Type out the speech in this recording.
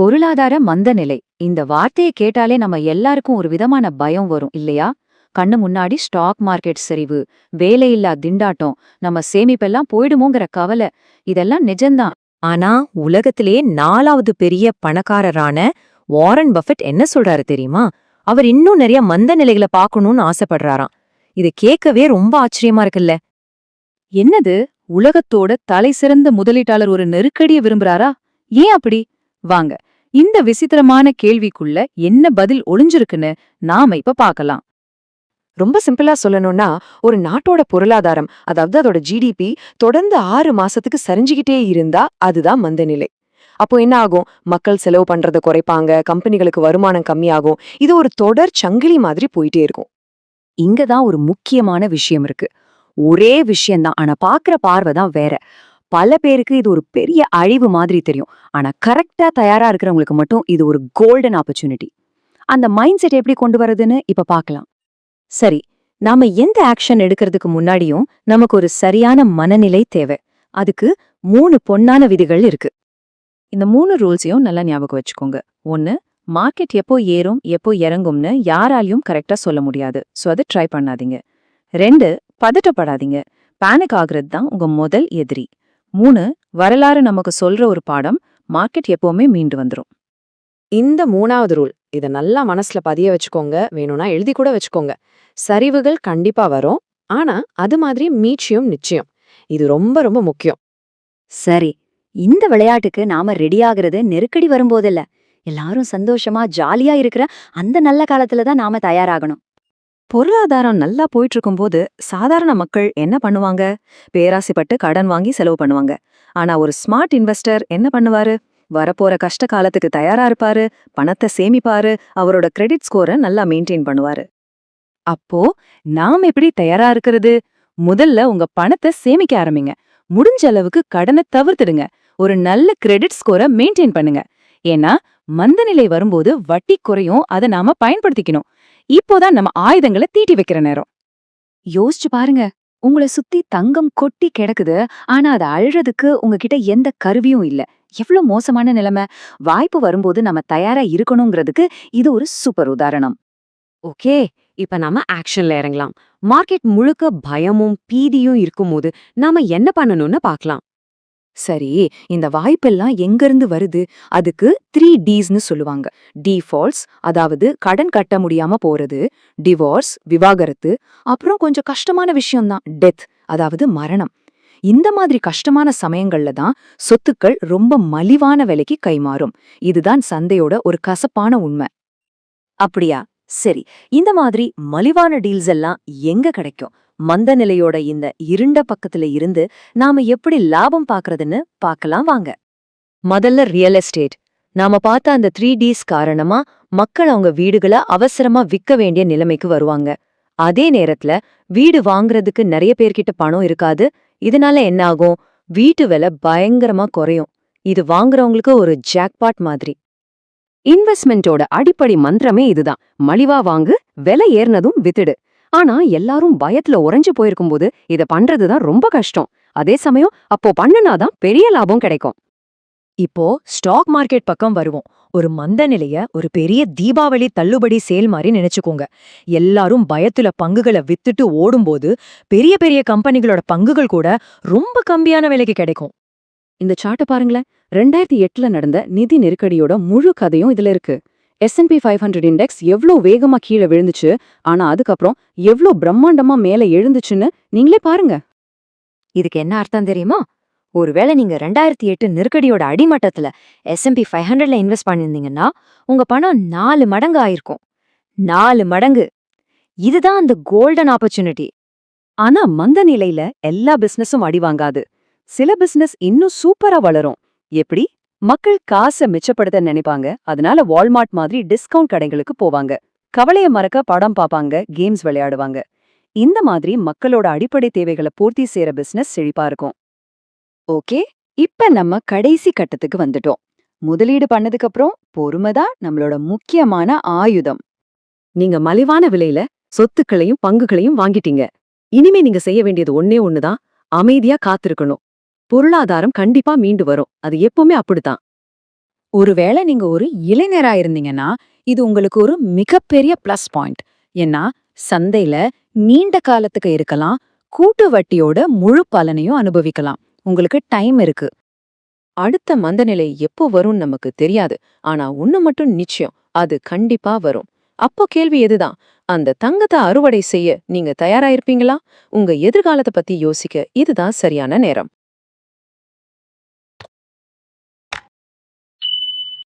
பொருளாதார மந்தநிலை இந்த வார்த்தையை கேட்டாலே நம்ம எல்லாருக்கும் ஒரு விதமான பயம் வரும் இல்லையா? கண்ணு முன்னாடி ஸ்டாக் மார்க்கெட் சரிவு, வேலையில்லா திண்டாட்டம், நம்ம சேமிப்பெல்லாம் போயிடுமோங்கிற கவலை, இதெல்லாம் நிஜம்தான். ஆனா உலகத்திலே 4வது பெரிய பணக்காரரான வாரன் பஃபெட் என்ன சொல்றாரு தெரியுமா? அவர் இன்னும் நிறைய மந்த நிலைகளை பார்க்கணும்னு ஆசைப்படுறாராம். இது கேட்கவே ரொம்ப ஆச்சரியமா இருக்குல்ல. என்னது, உலகத்தோட தலை சிறந்த முதலீட்டாளர் ஒரு நெருக்கடியை விரும்புறாரா? ஏன் அப்படி? வாங்க, இந்த விசித்திரமான கேள்விக்குள்ள என்ன பதில் ஒளிஞ்சிருக்குன்னு நாம இப்ப பார்க்கலாம். ரொம்ப சிம்பிளா சொல்லணும்னா, ஒரு நாட்டோட பொருளாதாரம், அதாவது அதோட ஜிடிபி தொடர்ந்து 6 மாசத்துக்கு சரிஞ்சுக்கிட்டே இருந்தா அதுதான் மந்தநிலை. அப்போ என்ன ஆகும்? மக்கள் செலவு பண்றதை குறைப்பாங்க, கம்பெனிகளுக்கு வருமானம் கம்மியாகும். இது ஒரு தொடர் சங்கிலி மாதிரி போயிட்டே இருக்கும். இங்கதான் ஒரு முக்கியமான விஷயம் இருக்கு. ஒரே விஷயம்தான், ஆனா பாக்குற பார்வை தான் வேற. பல பேருக்கு இது ஒரு பெரிய அழிவு மாதிரி தெரியும். ஆனா கரெக்டா தயாரா இருக்கிறவங்களுக்கு மட்டும் இது ஒரு கோல்டன் ஆப்பர்ச்சுனிட்டி. அந்த மைண்ட் செட் எப்படி கொண்டு வரதுன்னு இப்ப பார்க்கலாம். சரி, நாம எந்த ஆக்ஷன் எடுக்கிறதுக்கு முன்னாடியும் நமக்கு ஒரு சரியான மனநிலை தேவை. அதுக்கு 3 பொன்னான விதிகள் இருக்கு. இந்த 3 ரூல்ஸையும் நல்லா ஞாபகம் வச்சுக்கோங்க. 1, மார்க்கெட் எப்போ ஏறும் எப்போ இறங்கும்னு யாராலையும் கரெக்டா சொல்ல முடியாது. சோ அதை ட்ரை பண்ணாதீங்க. 2, பதட்டப்படாதீங்க. பேனிக் ஆகுறது தான் உங்க முதல் எதிரி. 3, வரலாறு நமக்கு சொல்ற ஒரு பாடம், மார்க்கெட் எப்பவுமே மீண்டு வந்துரும். இந்த 3வது ரூல், இத நல்லா மனசுல பதிய வச்சுக்கோங்க, வேணும்னா எழுதி கூட வச்சுக்கோங்க. சரிவுகள் கண்டிப்பா வரும், ஆனா அது மாதிரி மீட்சியும் நிச்சயம். இது ரொம்ப ரொம்ப முக்கியம். சரி, இந்த விளையாட்டுக்கு நாம ரெடி ஆகுறது நெருக்கடி வரும்போதில்ல, எல்லாரும் சந்தோஷமா ஜாலியா இருக்கிற அந்த நல்ல காலத்துல தான் நாம தயாராகணும். பொருளாதாரம் நல்லா போயிட்டு இருக்கும்போது சாதாரண மக்கள் என்ன பண்ணுவாங்க? பேராசைப்பட்டு கடன் வாங்கி செலவு பண்ணுவாங்க. ஆனா ஒரு ஸ்மார்ட் இன்வெஸ்டர் என்ன பண்ணுவாரு? வரப்போற கஷ்ட காலத்துக்கு தயாரா இருப்பாரு, பணத்தை சேமிப்பாரு, அவரோட கிரெடிட் ஸ்கோரை நல்லா மெயின்டைன் பண்ணுவாரு. அப்போ நாம் எப்படி தயாரா இருக்கிறது? முதல்ல உங்க பணத்தை சேமிக்க ஆரம்பிங்க. முடிஞ்ச அளவுக்கு கடனை தவிர்த்துடுங்க. ஒரு நல்ல கிரெடிட் ஸ்கோரை மெயின்டைன் பண்ணுங்க. ஏன்னா மந்தநிலை வரும்போது வட்டி குறையும், அதை நாம பயன்படுத்திக்கணும். இப்போதான் நம்ம ஆயுதங்களை தீட்டி வைக்கிற நேரம். யோசிச்சு பாருங்க, உங்களை சுத்தி தங்கம் கொட்டி கிடக்குது, ஆனா அதை அழுறதுக்கு உங்ககிட்ட எந்த கருவியும் இல்ல. எவ்வளவு மோசமான நிலைமை! வாய்ப்பு வரும்போது நம்ம தயாரா இருக்கணுங்கிறதுக்கு இது ஒரு சூப்பர் உதாரணம். ஓகே, இப்ப நாம ஆக்ஷன்ல இறங்கலாம். மார்க்கெட் முழுக்க பயமும் பீதியும் இருக்கும்போது நாம என்ன பண்ணணும்னு பார்க்கலாம். சரி, இந்த வாய்ப்பெல்லாம் எங்கிருந்து வருது? அதுக்கு 3Dsன்னு சொல்லுவாங்க. டிஃபால்ட்ஸ், அதாவது கடன் கட்ட முடியாம போறது. டிவோர்ஸ், விவாகரத்து. அப்புறம் கொஞ்சம் கஷ்டமான விஷயம்தான், டெத், அதாவது மரணம். இந்த மாதிரி கஷ்டமான சமயங்கள்ல தான் சொத்துக்கள் ரொம்ப மலிவான விலைக்கு கைமாறும். இதுதான் சந்தையோட ஒரு கசப்பான உண்மை. அப்படியா? சரி, இந்த மாதிரி மலிவான டீல்ஸ் எல்லாம் எங்க கிடைக்கும்? மந்த நிலையோட இந்த இருண்ட பக்கத்துல இருந்து நாம எப்படி லாபம் பாக்குறதுன்னு பார்க்கலாம் வாங்க. முதல்ல ரியல் எஸ்டேட். நாம பார்த்த அந்த 3Ds காரணமா மக்கள் அவங்க வீடுகளை அவசரமா விற்க வேண்டிய நிலைமைக்கு வருவாங்க. அதே நேரத்துல வீடு வாங்குறதுக்கு நிறைய பேர்கிட்ட பணம் இருக்காது. இதனால என்ன ஆகும்? வீட்டு விலை பயங்கரமா குறையும். இது வாங்குறவங்களுக்கு ஒரு ஜாக்பாட் மாதிரி. இன்வெஸ்ட்மெண்டோட அடிப்படை மந்திரமே இதுதான். மலிவா வாங்கு, விலை ஏறினதும் வித்துடு. ஆனா எல்லாரும் பயத்துல உறைஞ்சு போயிருக்கும்போது இத பண்றதுதான் ரொம்ப கஷ்டம். அதே சமயம் அப்போ பண்ணுனாதான் பெரிய லாபம் கிடைக்கும். இப்போ ஸ்டாக் மார்க்கெட் பக்கம் வருவோம். ஒரு மந்த நிலைய ஒரு பெரிய தீபாவளி தள்ளுபடி சேல் மாதிரி நினைச்சுக்கோங்க. எல்லாரும் பயத்துல பங்குகளை வித்துட்டு ஓடும்போது பெரிய பெரிய கம்பெனிகளோட பங்குகள் கூட ரொம்ப கம்மியான விலைக்கு கிடைக்கும். இந்த சார்ட்ட பாருங்களேன். 2008ல நடந்த நிதி நெருக்கடியோட முழு கதையும் இதுல இருக்கு. S&P 500 இண்டெக்ஸ் எவ்ளோ வேகமா கீழே விழுந்துச்சு, ஆனா அதுக்கப்புறம் எவ்ளோ பிரம்மாண்டமா மேல எழுந்துச்சுன்னு நீங்களே பாருங்க. இதுக்கு என்ன அர்த்தம் தெரியுமா? ஒருவேளை நீங்க 2008 நெருக்கடியோட அடிமட்டத்துல S&P 500ல இன்வெஸ்ட் பண்ணிருந்தீங்கன்னா உங்க பணம் 4 மடங்கு ஆயிருக்கும். 4 மடங்கு. இதுதான் அந்த கோல்டன் ஆப்பர்ச்சுனிட்டி. ஆனா மந்த நிலையில எல்லா பிசினஸும் அடி வாங்காது. சில பிசினஸ் இன்னும் சூப்பரா வளரும். எப்படி? மக்கள் காசை மிச்சப்படுத்த நினைப்பாங்க, அதனால வால்மார்ட் மாதிரி டிஸ்கவுண்ட் கடைகளுக்கு போவாங்க. கவலைய மறக்க படம் பாப்பாங்க, கேம்ஸ் விளையாடுவாங்க. இந்த மாதிரி மக்களோட அடிப்படை தேவைகளை பூர்த்தி செய்யற பிசினஸ் செழிப்பா இருக்கும். ஓகே, இப்ப நம்ம கடைசி கட்டத்துக்கு வந்துட்டோம். முதலீடு பண்ணதுக்கு அப்புறம் பொறுமைதான் நம்மளோட முக்கியமான ஆயுதம். நீங்க மலிவான விலையில சொத்துக்களையும் பங்குகளையும் வாங்கிட்டீங்க. இனிமே நீங்க செய்ய வேண்டியது ஒண்ணே ஒண்ணுதான், அமைதியா காத்திருக்கணும். பொருளாதாரம் கண்டிப்பா மீண்டு வரும், அது எப்பவுமே அப்படித்தான். ஒருவேளை நீங்க ஒரு இளைஞரா இருந்தீங்கன்னா இது உங்களுக்கு ஒரு மிகப்பெரிய பிளஸ் பாயிண்ட். ஏன்னா சந்தையில நீண்ட காலத்துக்கு இருக்கலாம், கூட்டு வட்டியோட முழு பலனையும் அனுபவிக்கலாம். உங்களுக்கு டைம் இருக்கு. அடுத்த மந்தநிலை எப்போ வரும்னு நமக்கு தெரியாது. ஆனா ஒண்ணு மட்டும் நிச்சயம், அது கண்டிப்பா வரும். அப்போ கேள்வி எதுதான், அந்த தங்கத்தை அறுவடை செய்ய நீங்க தயாரா இருப்பீங்களா? உங்க எதிர்காலத்தை பத்தி யோசிக்க இதுதான் சரியான நேரம்.